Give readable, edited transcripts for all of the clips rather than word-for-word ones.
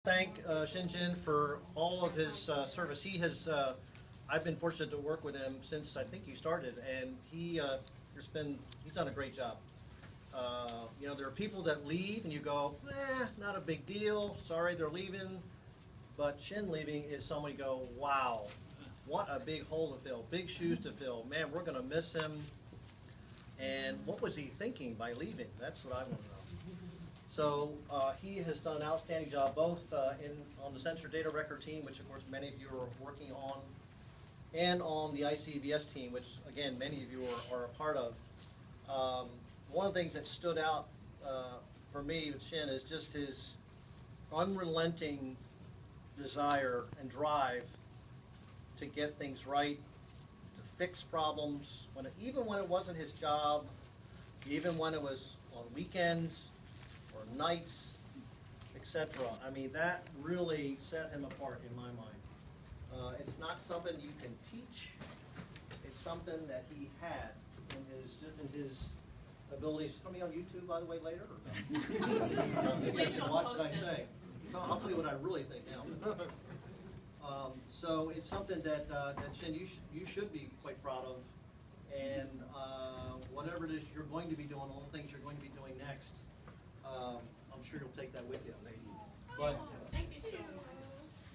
Thank Shinjin for all of his service. He has, I've been fortunate to work with him since I think he started, and he's done a great job. There are people that leave and you go, not a big deal, sorry they're leaving, but Shin leaving is somebody go, wow, what a big hole to fill, big shoes to fill. Man, we're gonna miss him. And what was he thinking by leaving? That's what I want to know. So he has done an outstanding job both on the sensor data record team, which of course many of you are working on, and on the ICVS team, which again many of you are a part of. One of the things that stood out for me with Shin is just his unrelenting desire and drive to get things right, to fix problems, even when it wasn't his job, even when it was on weekends, or nights, etc. I mean, that really set him apart in my mind. It's not something you can teach. It's something that he had in his abilities. It's going to be on YouTube, by the way, later. Maybe I should watch what I say. No, I'll tell you what I really think now. So it's something that Shin, you should be quite proud of, and whatever it is you're going to be doing, all the things you're going to be doing next. I'm sure you'll take that with you.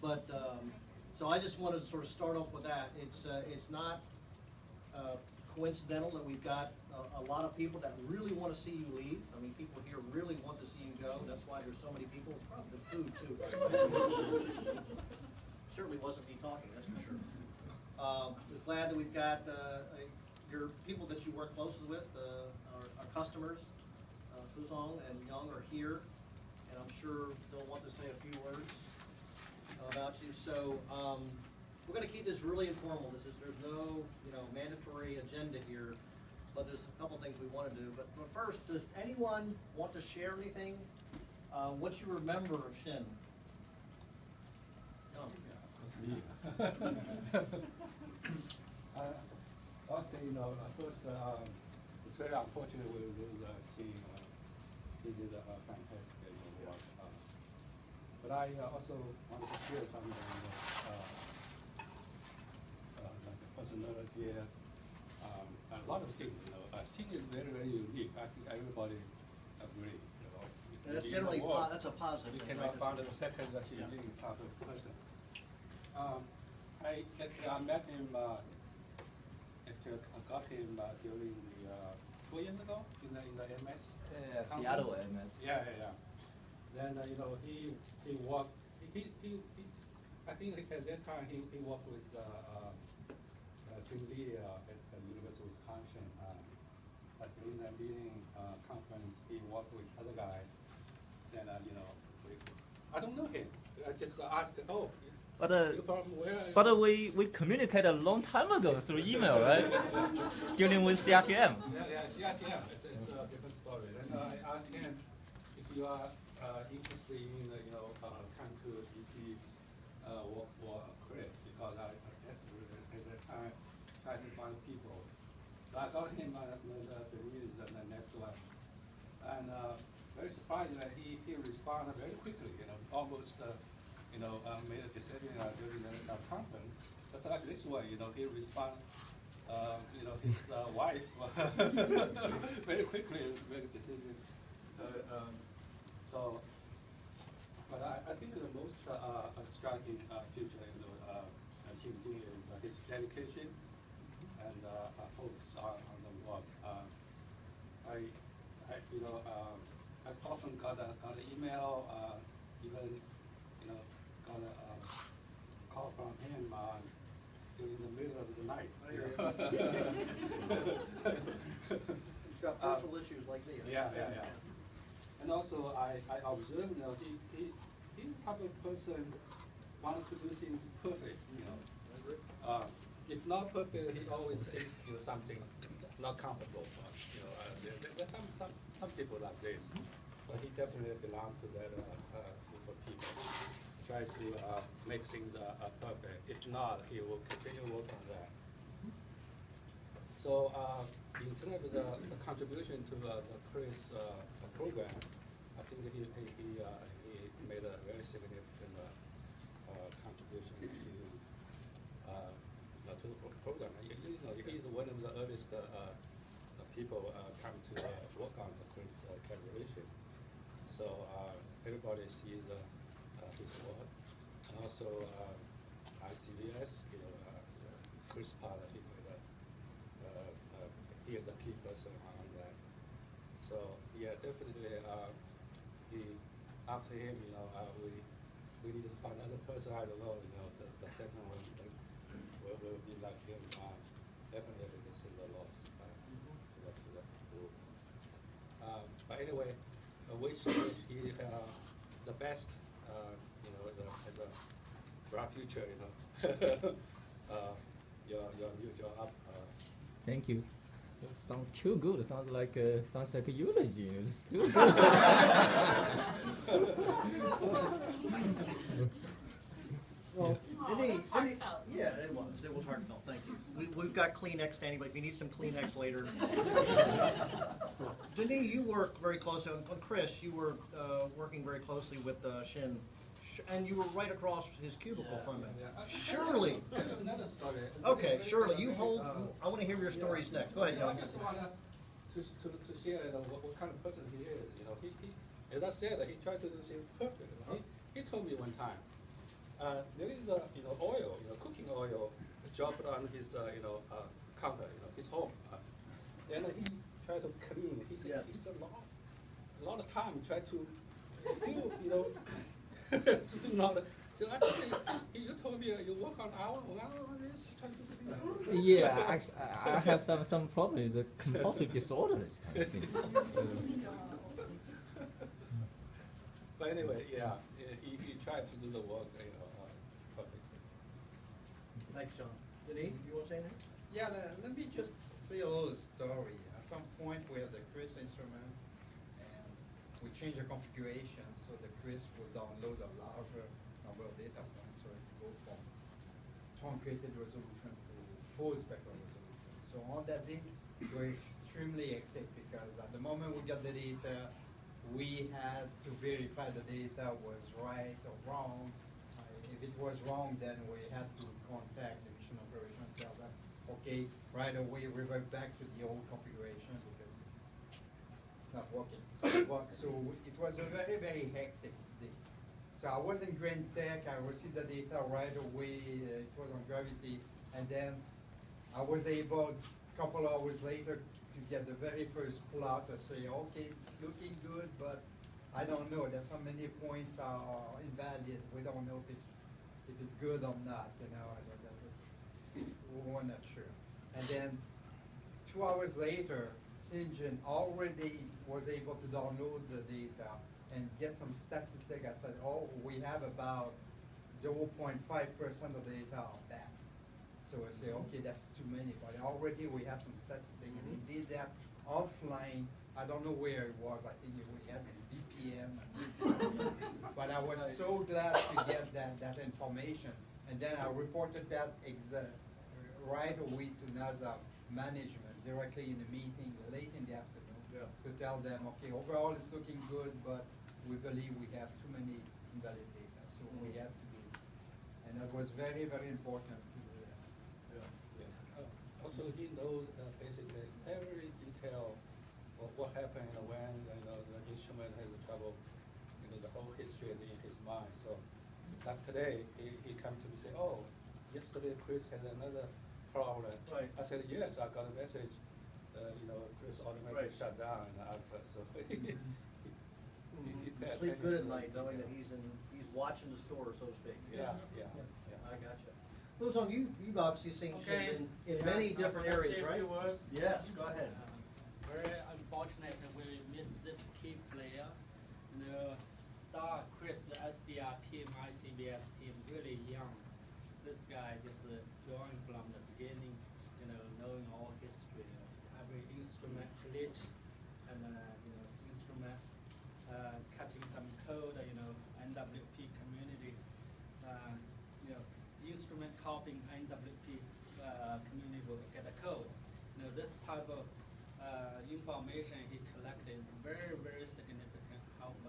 But so I just wanted to sort of start off with that. It's not coincidental that we've got a lot of people that really want to see you leave. I mean, people here really want to see you go. That's why there's so many people. It's probably the food too. Certainly wasn't me talking, that's for sure. We're glad that we've got your people that you work closely with, our customers. Fuzong and Young are here, and I'm sure they'll want to say a few words about you. So we're going to keep this really informal. There's no mandatory agenda here, but there's a couple things we want to do. But first, does anyone want to share anything? What you remember of Shin? I'll say, first, it's very unfortunate we lose the team. He did a fantastic work. But I also want to share something like the personality. A lot of things, Shin is very, very unique. I think everybody agree. That's generally that's a positive. You cannot find a second that she's really type of person. I met him. Actually, I got him during the 2 years ago in the MS. Seattle MS. Yeah. Then he worked. I think at that time he worked with Jim Lee at the University of Wisconsin. During that meeting conference, he worked with other guy. Then I don't know him. I just asked, you from where? But we communicated a long time ago through email, right? Dealing with CRTM. Yeah, CRTM. It's a different story. And I asked him if you are interested in come to DC work for Chris, because I at that time tried to find people. So I got him the release and the next one, and very surprised that he responded very quickly. Almost. Made a decision during the conference. Just like this one, he responded, his wife very quickly made a decision. But I think the most striking feature in Shinjin is his dedication and focus on the work. I often got an email, even got a call from him during the middle of the night. He's got personal issues like me. Yeah. And also, I observed, he's the type of person wanted to do things perfect. If not perfect, he always says something not comfortable. There's some people like this, but he definitely belongs to that group of people. Try to make things perfect. If not, he will continue work on that. So in terms of the contribution to the Chris program, I think he made a very significant people come to work on the Chris calibration. So everybody sees his work, and also ICVS, Chris Potter, he is the key person on that. So yeah, definitely, after him, we need to find another person. I don't know, the second one will be like him. Definitely, this is a loss to the group. But anyway, wish he the best, as a bright future, your new job. Thank you. That sounds too good. Sounds like a eulogy. It's too good. Well, yeah, it was heartfelt, thank you. We've got Kleenex standing, but if you need some Kleenex later. Denis, you work very closely, on Chris, you were working very closely with Shin, and you were right across his cubicle from him. Surely. Another story. Okay, Shirley, you hold, I want to hear your stories next. Go ahead, I Jan. just want to share what kind of person he is. He, as I said, he tried to do things perfect. He told me one time, there is oil, cooking oil, dropped on his counter, his home. And he tried to clean. He said it's a lot of time. Try to still, still not. So I said, you told me you work on hour on this, try to clean. Yeah, actually, I have some problem with the compulsive disorder. This kind of things. But anyway, yeah, he tried to do the work, perfectly. Thanks, John. Denis, you want to say anything? Yeah, let me just say a little story. At some point, we have the Chris instrument, and we change the configuration so the Chris will download a larger number of data points, so it will go from truncated resolution to full spectral resolution. So on that day, we're extremely hectic because at the moment we got the data, we had to verify the data was right or wrong. If it was wrong, then we had to contact the mission operation and tell them, okay, right away revert back to the old configuration because it's not working. So it was a very, very hectic day. So I was in Grand Tech, I received the data right away, it was on Gravity, and then I was able, a couple hours later, to get the very first plot to say, okay, it's looking good, but I don't know, there's so many points are invalid, we don't know if it's good or not, we're not sure. And then 2 hours later, Syngin already was able to download the data and get some statistics. I said, oh, we have about 0.5% of the data on that. So I say, okay, that's too many, but already we have some statistics, and he did that offline. I don't know where it was. I think we had this VPN. But I was so glad to get that information. And then I reported that right away to NASA management, directly in the meeting late in the afternoon, to tell them, okay, overall it's looking good, but we believe we have too many invalid data. So we have to do it. And that was very, very important to do that. Also, he knows basically every detail of what happened when the instrument has trouble, the whole history in his mind. So, like today, he come to me and say, oh, yesterday Chris had another problem. Right. I said, yes, I got a message. Chris automatically shut down and alpha. So he Sleep good at night knowing that he's watching the store, so to speak. Yeah. I gotcha. Luzon, you've obviously seen Okay. Shin in many different areas, Say a right? few words. Yes, go ahead. Very unfortunate that we missed this key player. Star Chris, the SDR team, ICBS team, really young. This guy just joined from the beginning, knowing all history, every instrument glitch, and instrument cutting some code, NWP community, instrument copying NWP community will get a code. This type of information he collected is very, very significant help,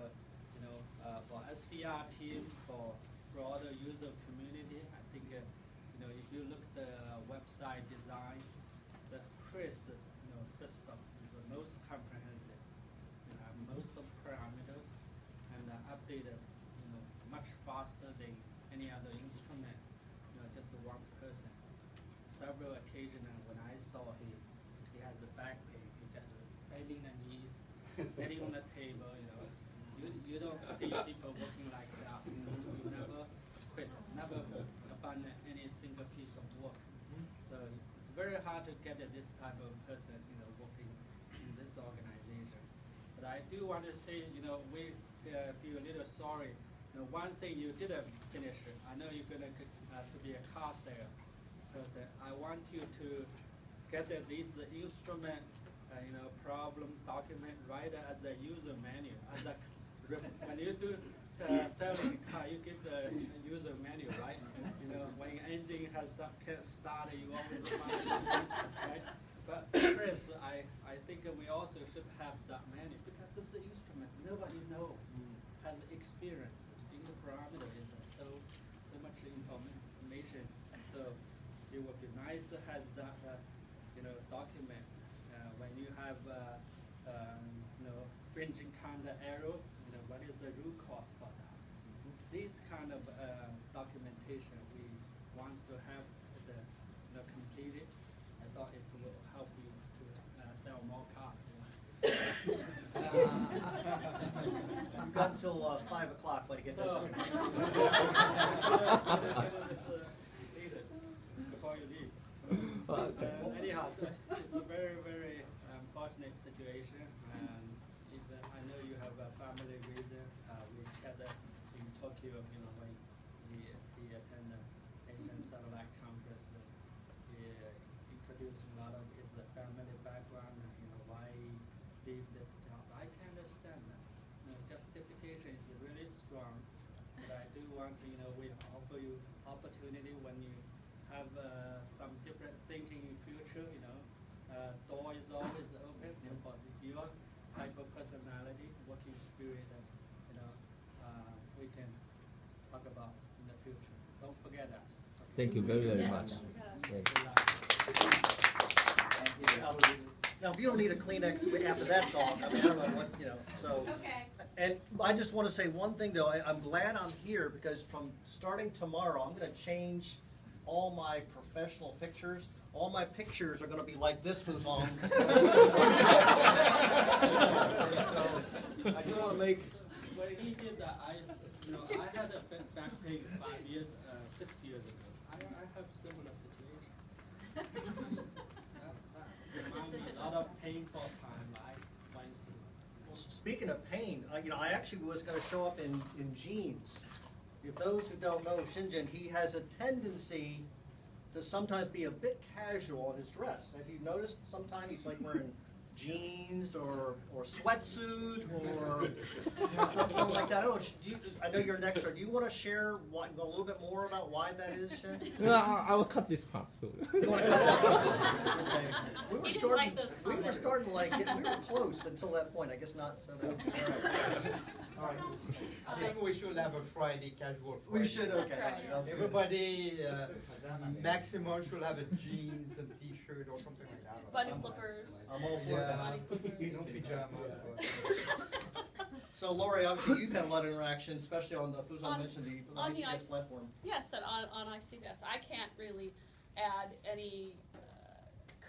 for SDR team, for broader user community. I think, if you look at the website design, the Chris, system is most comprehensive, most of parameters, and updated, much faster than any other instrument. Just one person. Several occasions when I saw he has a back pain, he just bending the knees, sitting on the table. You don't see people working like that. You never quit, never abandon any single piece of work. So it's very hard to get this type of person, working in this organization. But I do want to say, we feel a little sorry. One thing you didn't finish, I know you're going to be a car sale person. I want you to get this instrument, problem document right as a user manual. When you do selling a car, you give the user manual, right? When engine can't start, you always find something, right? But Chris, I think we also should have that manual because this instrument nobody has experience. Interferometer is so much information. So it would be nice to have that document when you have fringing kind of error. What is the root cause for that? This kind of documentation we want to have completed. I thought it will help you to sell more cars. You've got until 5 o'clock to get that done. Before you leave. Anyhow, it's a very, very unfortunate situation, and I know you have a family reason. We had in Tokyo, when he attended the Asian Satellite Conference, he introduced a lot of his family background and why he did this job. I can understand that. Justification is really strong, but I do want to, we offer you opportunity when you have some different thinking in future. Door is always open for your type of personality, working spirit, and we can talk about in the future. Don't forget us. Okay? Thank you very, very much. Good luck. Now, if you don't need a Kleenex after that talk, I don't know what, so. Okay. And I just want to say one thing, though. I'm glad I'm here because from starting tomorrow, I'm going to change all my professional pictures. All my pictures are going to be like this Fuzon. So I do want to make. When he did that, I had a back pain 6 years ago. I have similar situation. A lot of painful time I went through. Well, speaking of pain, I actually was going to show up in jeans. If those who don't know Shinjin, he has a tendency to sometimes be a bit casual in his dress. Have you noticed sometimes he's like wearing jeans or sweatsuit or something like that? I know you're an expert. Do you want to share a little bit more about why that is, Shin? No, I will cut this part. You want to cut that part? Okay. We were He didn't starting, like those we were comments. starting to like it. We were close until that point. I guess not. So that, all right. I think we should have a Friday, casual Friday. We should. Okay. That's right. Everybody, maximum should have a jeans and t-shirt or something like that. Bunny slippers. I'm all for Yeah. that. Body slippers. No pajamas. So, Lori, obviously you've had a lot of interaction, especially on the Fuzon On- mentioned the on the ICS platform. Yes, and on ICBS. I can't really add any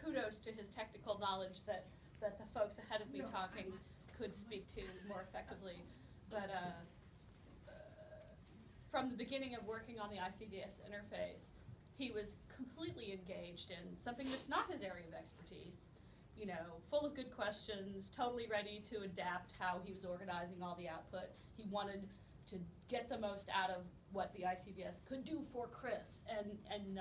kudos to his technical knowledge that the folks ahead of me talking could speak to more effectively. But from the beginning of working on the ICBS interface, he was completely engaged in something that's not his area of expertise. Full of good questions, totally ready to adapt how he was organizing all the output. He wanted to get the most out of what the ICBS could do for Chris. And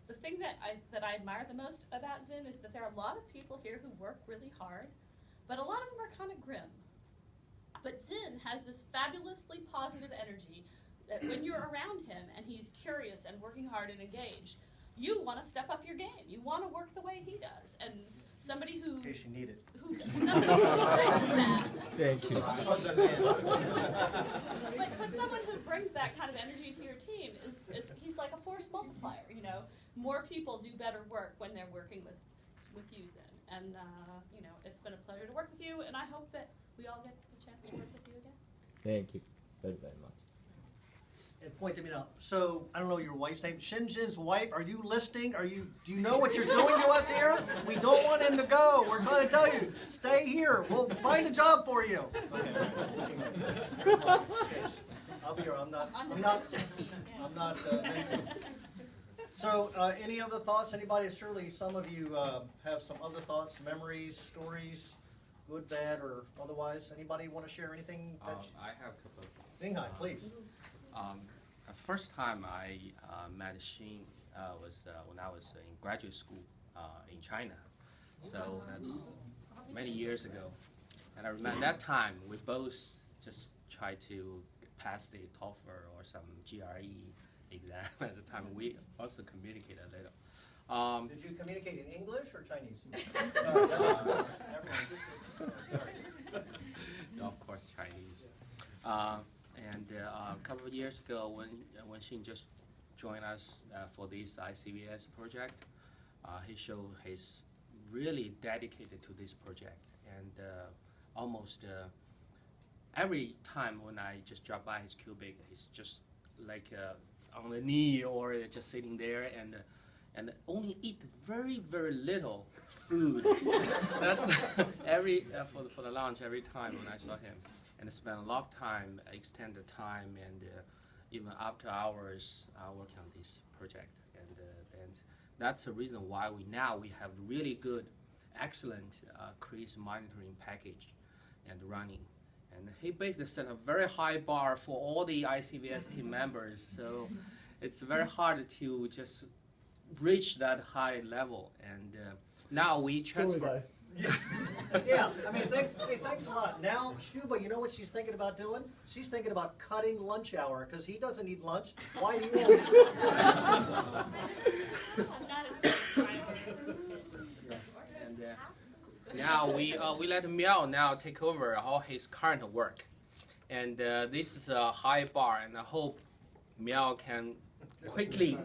the thing that I admire the most about Zin is that there are a lot of people here who work really hard, but a lot of them are kind of grim. But Zin has this fabulously positive energy that when you're around him and he's curious and working hard and engaged, you want to step up your game. You want to work the way he does. And somebody who In case you need it. somebody who brings that. Thank you. But someone who brings that kind of energy to your team he's like a force multiplier. More people do better work when they're working with you, Zen. And, you know, it's been a pleasure to work with you, and I hope that we all get the chance to work with you again. Thank you very, very much. And point to me now. So, I don't know your wife's name. Shinjin's wife, are you listening? Do you know what you're doing to us here? We don't want him to go. We're trying to tell you, stay here. We'll find a job for you. Okay. I'll be here. I'm not mental. So, any other thoughts? Anybody? Surely some of you have some other thoughts, memories, stories, good, bad, or otherwise. Anybody want to share anything? I have a couple. Minghai, please. The first time I met Xin was when I was in graduate school in China. So that's many years ago. And I remember that time we both just tried to pass the TOEFL or some GRE exam at the time. We also communicated a little. Did you communicate in English or Chinese? Of course, Chinese. And a couple of years ago, when Xin just joined us for this ICVS project, he showed he's really dedicated to this project. And almost every time when I just drop by his cubic, he's just like on the knee or just sitting there and only eat very, very little food. That's for the lunch every time when I saw him. And spend a lot of time, extended time, and even after hours working on this project. And that's the reason why we have really good, excellent crease monitoring package and running. And he basically set a very high bar for all the ICVS team members. So it's very hard to just reach that high level. And now we transfer. Yeah, I mean, thanks a lot. Now, Shuba, you know what she's thinking about doing? She's thinking about cutting lunch hour because he doesn't eat lunch. Why do you want to? And now we let Miao now take over all his current work, and this is a high bar, and I hope Miao can quickly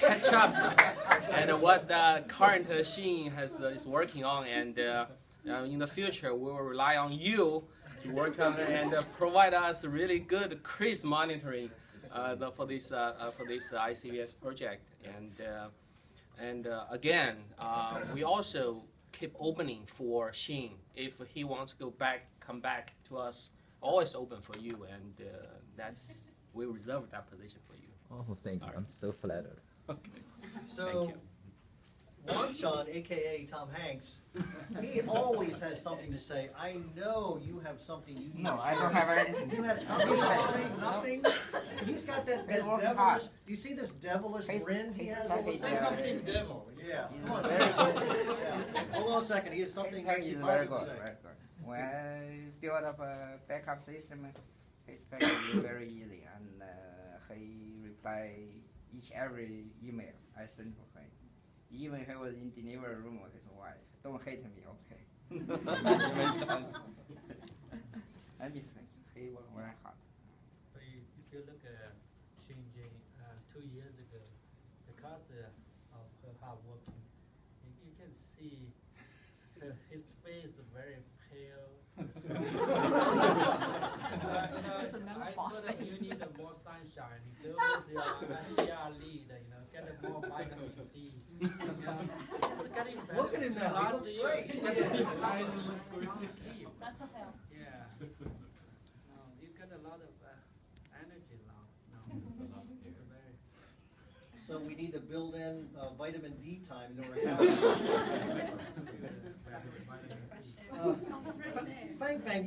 catch up and what the current Xin is working on, and in the future we will rely on you to work on and provide us really good crease monitoring for this ICVS project. And again, we also keep opening for Xin if he wants to come back to us. Always open for you, and we reserve that position for you. Oh, thank you. I'm so flattered. Okay. So, Wanchan, aka Tom Hanks, he always has something to say. I know you have something you need. No, I don't have anything. You have nothing. He's got that devilish. Do you see this devilish grin he has? Say something, devil. Yeah. He's Come on. very good. Yeah. Hold on a second. He has something His actually is very positive to good, say. very good. When I build up a backup system, his backup is very easy, and he reply every email I send to him. Even he was in delivery room with his wife. Don't hate me, okay? I miss him. He was very hard. But if you look at Xinjing 2 years ago, because of her hard working, you can see his face is very pale. I told him you need more sunshine. Go with your SDR lead, get more vitamin D. It's getting better. Look at him now. He Last looks year, great. his eyes look good. That's a help. Yeah. No, you get a lot of energy now. It's a very. So we need to build in vitamin D time in order to have. Fang,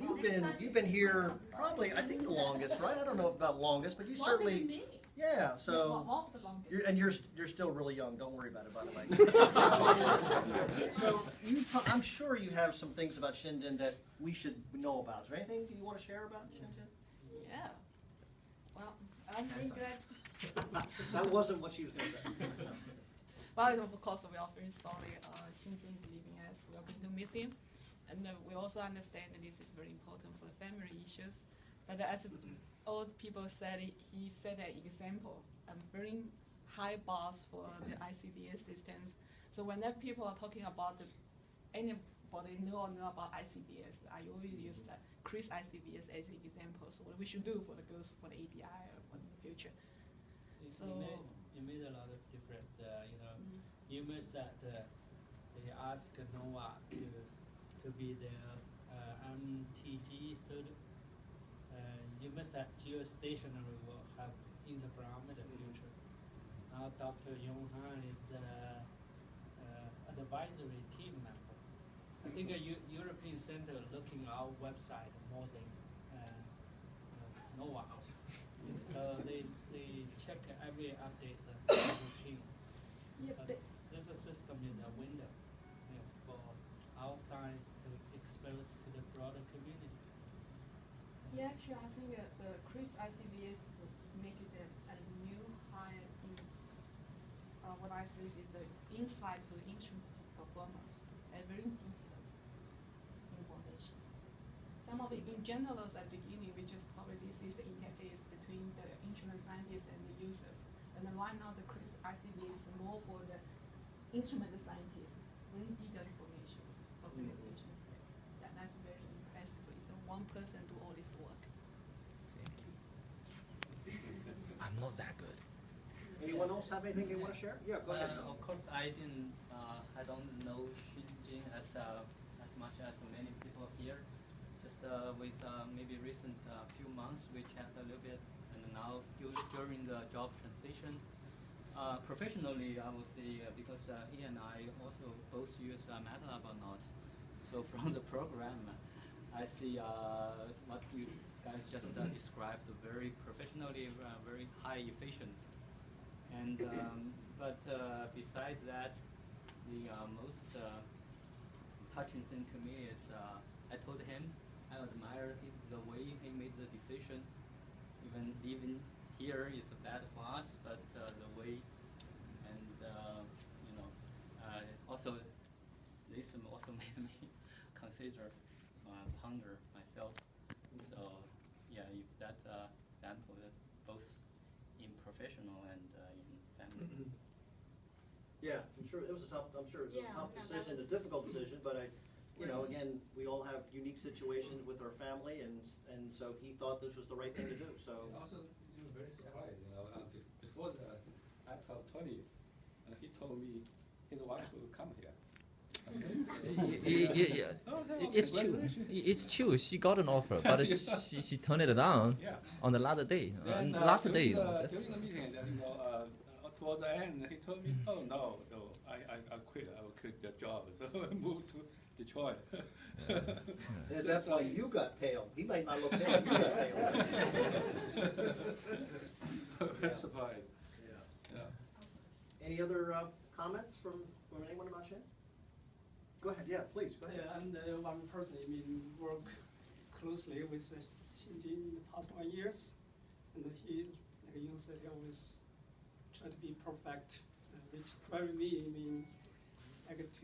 you've been here probably, I think, the longest, right? I don't know about longest, but you Longer certainly. than me. Yeah. So. Well, the longest. You're still really young. Don't worry about it, by the way. So I'm sure you have some things about Shenzhen that we should know about. Is there anything you want to share about Shenzhen? Yeah. Well, I'm very glad. That wasn't what she was going to say. Well, of course, we are very sorry Xinjin is leaving us. We're going to miss him. And we also understand that this is very important for family issues. But as old people said, he set an example, very high bars for the ICVS systems. So whenever people are talking about the anybody know about ICBS, I always use the Chris ICBS as an example. So what we should do for the girls for the ADI or for the future. So it made a lot of difference. You must that they ask NOAA to be their MTG you must that geostationary will have interferometer future. Now Dr. Yong Han is the advisory team member. I think a European Center looking at our website more than NOAA. So they check every update routine. This system is a window for our science to expose to the broader community. Yeah, actually, I think the Chris ICBS make it a new high in what I see is the insight to the instrument performance and very detailed information. Some of it in general at the beginning, we just probably this is the interface between the instrument scientists and the users. And then right now the Chris ICBS is more for the instrument scientists, very detailed information of the regulations. Yeah, that's very impressive. So one person do all this work. I'm not that good. Anyone else have anything they want to share? Yeah, go ahead. Of course, I don't know Xinjing as much as many people here. Just with maybe recent few months, we chat a little bit, and now during the job transition. Professionally, I would say because he and I also both use MATLAB or not. So from the program, I see what you guys just described very professionally, very high efficient. And but besides that, the most touching thing to me is I told him I admire the way he made the decision. Even leaving here is bad for us, but the way and also this also made me consider ponder myself. So yeah, if that example that both in professional and in family. Yeah, I'm sure it was a tough Yeah, decision, a difficult decision, but again, we all have unique situations with our family, and so he thought this was the right thing to do. So Also, you were very surprised. Before I told Tony, and he told me his wife will come here. Yeah. It's true. It's true. She got an offer, but she turned it down on the last day. Then, last day. During the meeting, toward the end, he told me, "Oh no, I quit. I will quit the job. So I moved to Detroit." and that's why you got pale. He might not look pale. You got pale. Very surprised. Yeah. Any other comments from anyone about Shen? Go ahead. Yeah, please. Go ahead. Yeah, and one person, work closely with Xinjing in the past 1 year, and he, like you said, he always try to be perfect, which drive me, like to